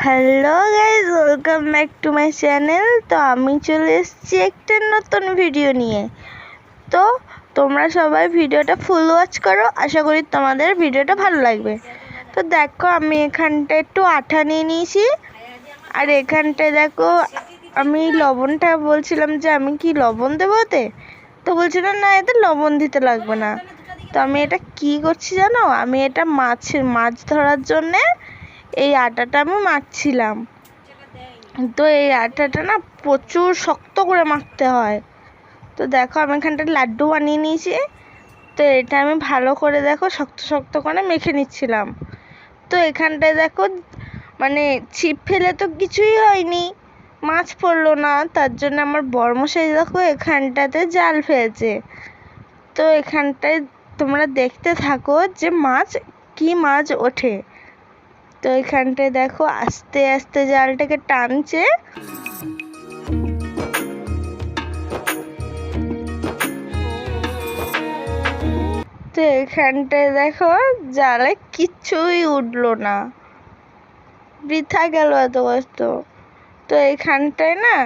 Hello guys, welcome back to my channel. তো আমি চলে এসেছি একটা নতুন ভিডিও নিয়ে। তো তোমরা সবাই ভিডিওটা ফুল ওয়াচ করো, আশা করি তোমাদের ভিডিওটা ভালো লাগবে। তো দেখো, আমি এখানটা একটু আঠা নিয়ে নিয়েছি, আর এখানটায় দেখো আমি লবণটা বলছিলাম যে আমি কি লবণ দেবো এতে, তো বলছিলাম না, এতে লবণ দিতে লাগবে না। তো আমি এটা কি করছি জানো, আমি এটা মাছ ধরার জন্যে এই আটাটা আমি মাখছিলাম। তো এই আটাটা না প্রচুর শক্ত করে মাখতে হয়। তো দেখো, আমি এখানটা লাড্ডু বানিয়ে নিয়েছি। তো এটা আমি ভালো করে দেখো শক্ত শক্ত করে মেখে নিচ্ছিলাম। তো এখানটায় দেখো মানে ছিপ ফেলে তো কিছুই হয়নি, মাছ পড়লো না। তার জন্য আমার বড়মশাই দেখো এখানটাতে জাল ফেলছে। তো এখানটায় তোমরা দেখতে থাকো যে কি মাছ ওঠে। তো এখানটায় দেখো আস্তে আস্তে জালটাকে টানছে। তো এখানটায় দেখো জালে কিচ্ছুই উঠলো না, বৃথা গেল এত কষ্ট। তো এইখানটায় না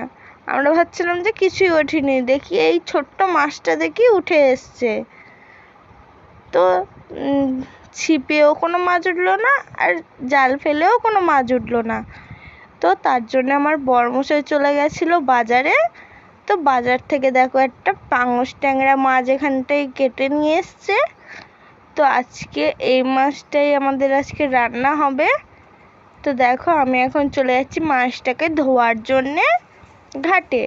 আমরা ভাবছিলাম যে কিছুই ওঠেনি, দেখি এই ছোট্ট মাছটা দেখি উঠে এসছে। তো ছিপেও কোনো মাছ উঠলো না, আর জাল ফেলেও কোনো মাছ উঠলো না। তো তার জন্য আমার বড়মশাই চলে গেছিল বাজারে। তো বাজার থেকে দেখো একটা পাঙাশ ট্যাংরা মাছ এখানটায় কেটে নিয়ে এসছে। তো আজকে এই মাছটাই আমাদের আজকে রান্না হবে। তো দেখো, আমি এখন চলে যাচ্ছি মাছটাকে ধোয়ার জন্যে ঘাটে।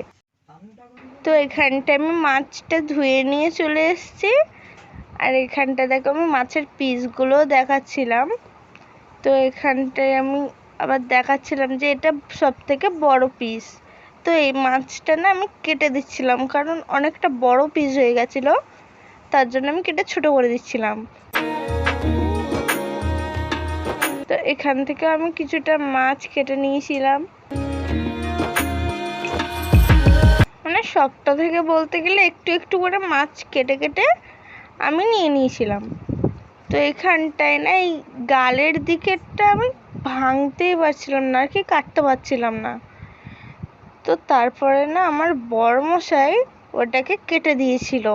তো এখানটায় আমি মাছটা ধুয়ে নিয়ে চলে এসেছি, আর এখানটা দেখো আমি মাছের পিসগুলো দেখাচ্ছিলাম। তো এখানটায় আমি আবার দেখাচ্ছিলাম যে এটা সব থেকে বড় পিস। তো এই মাছটা না আমি কেটে দিচ্ছিলাম, কারণ অনেকটা বড় পিস হয়ে গেছিলো, তার জন্য আমি কেটে ছোট করে দিচ্ছিলাম। তো এখান থেকে আমি কিছুটা মাছ কেটে নিয়েছিলাম, মানে সবটা থেকে বলতে গেলে একটু একটু করে মাছ কেটে কেটে আমি নিয়ে নিয়েছিলাম। তো এখানটায় না এই গালের দিকেরটা আমি ভাঙতেই পারছিলাম না, আর কি কাটতে পারছিলাম না। তো তারপরে না আমার বড়মশাই ওটাকে কেটে দিয়েছিল।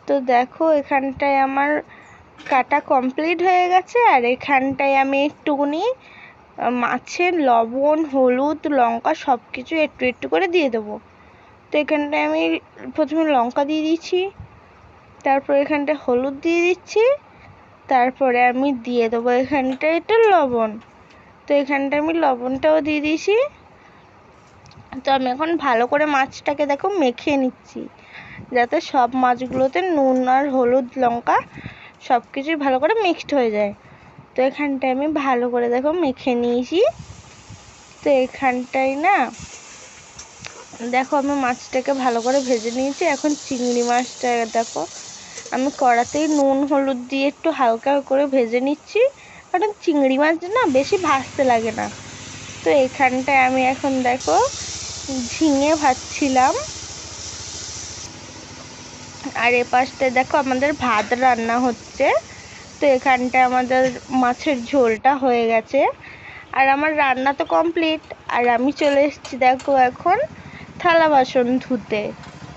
তো দেখো এখানটায় আমার কাটা কমপ্লিট হয়ে গেছে, আর এখানটায় আমি একটুখানি মাছের লবণ, হলুদ, লঙ্কা সব কিছু একটু একটু করে দিয়ে দেবো। তো এখানটায় আমি প্রথমে লঙ্কা দিয়ে দিচ্ছি, তারপর এখানটায় হলুদ দিয়ে দিচ্ছি, তারপরে আমি দিয়ে দেবো এখানটায় একটু লবণ। তো এখানটায় আমি লবণটাও দিয়ে দিয়েছি। তো আমি এখন ভালো করে মাছটাকে দেখো মেখে নিচ্ছি, যাতে সব মাছগুলোতে নুন আর হলুদ, লঙ্কা সব কিছুই ভালো করে মিক্সড হয়ে যায়। তো এখানটায় আমি ভালো করে দেখো মেখে নিয়েছি। তো এখানটায় না দেখো আমি মাছটাকে ভালো করে ভেজে নিয়েছি। এখন চিংড়ি মাছটা দেখো আমি কড়াতেই নুন হলুদ দিয়ে একটু হালকা করে ভেজে নিচ্ছি, কারণ চিংড়ি মাছ না বেশি ভাজতে লাগে না। তো এখানটায় আমি এখন দেখো ঝিঙে ভাজছিলাম, আর এ পাশটায় দেখো আমাদের ভাত রান্না হচ্ছে। তো এখানটায় আমাদের মাছের ঝোলটা হয়ে গেছে, আর আমার রান্না তো কমপ্লিট। আর আমি চলে এসেছি দেখো এখন থালা বাসন ধুতে।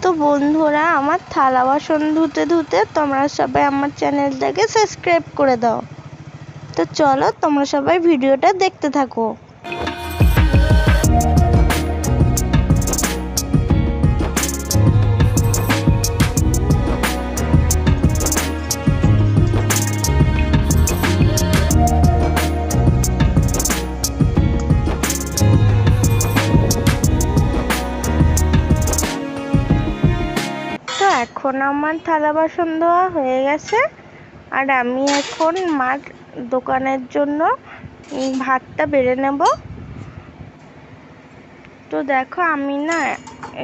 তো বন্ধুরা, আমার থালা বাসন ধুতে ধুতে তোমরা সবাই আমার চ্যানেলটাকে সাবস্ক্রাইব করে দাও। তো চলো তোমরা সবাই ভিডিওটা দেখতে থাকো। তো এখন আমার থালা বাসন ধোয়া হয়ে গেছে, আর আমি এখন মার দোকানের জন্য ভাতটা বেড়ে নেব। তো দেখো আমি না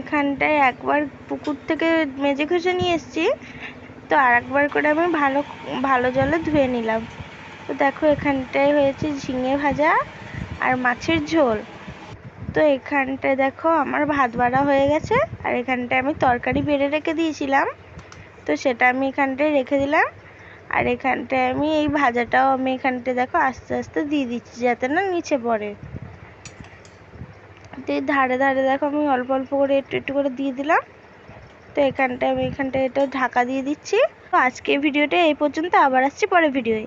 এখানটায় একবার পুকুর থেকে মেজে ঘষে নিয়ে এসেছি, তো আর একবার করে আমি ভালো ভালো জলে ধুয়ে নিলাম। তো দেখো এখানটায় হয়েছে ঝিঙে ভাজা আর মাছের ঝোল। তো এখানটায় দেখো আমার ভাত বাড়া হয়ে গেছে, আর এখানটায় আমি তরকারি বেড়ে রেখে দিয়েছিলাম, তো সেটা আমি এখানটায় রেখে দিলাম। আর এখানটায় আমি এই ভাজাটাও আমি এখানটায় দেখো আস্তে আস্তে দিয়ে দিচ্ছি যাতে না নিচে পড়ে। তো এই ধারে ধারে দেখো আমি অল্প অল্প করে একটু একটু করে দিয়ে দিলাম। তো এখানটায় আমি এটা ঢাকা দিয়ে দিচ্ছি। তো আজকে ভিডিওটা এই পর্যন্ত, আবার আসছি পরে ভিডিওয়ে।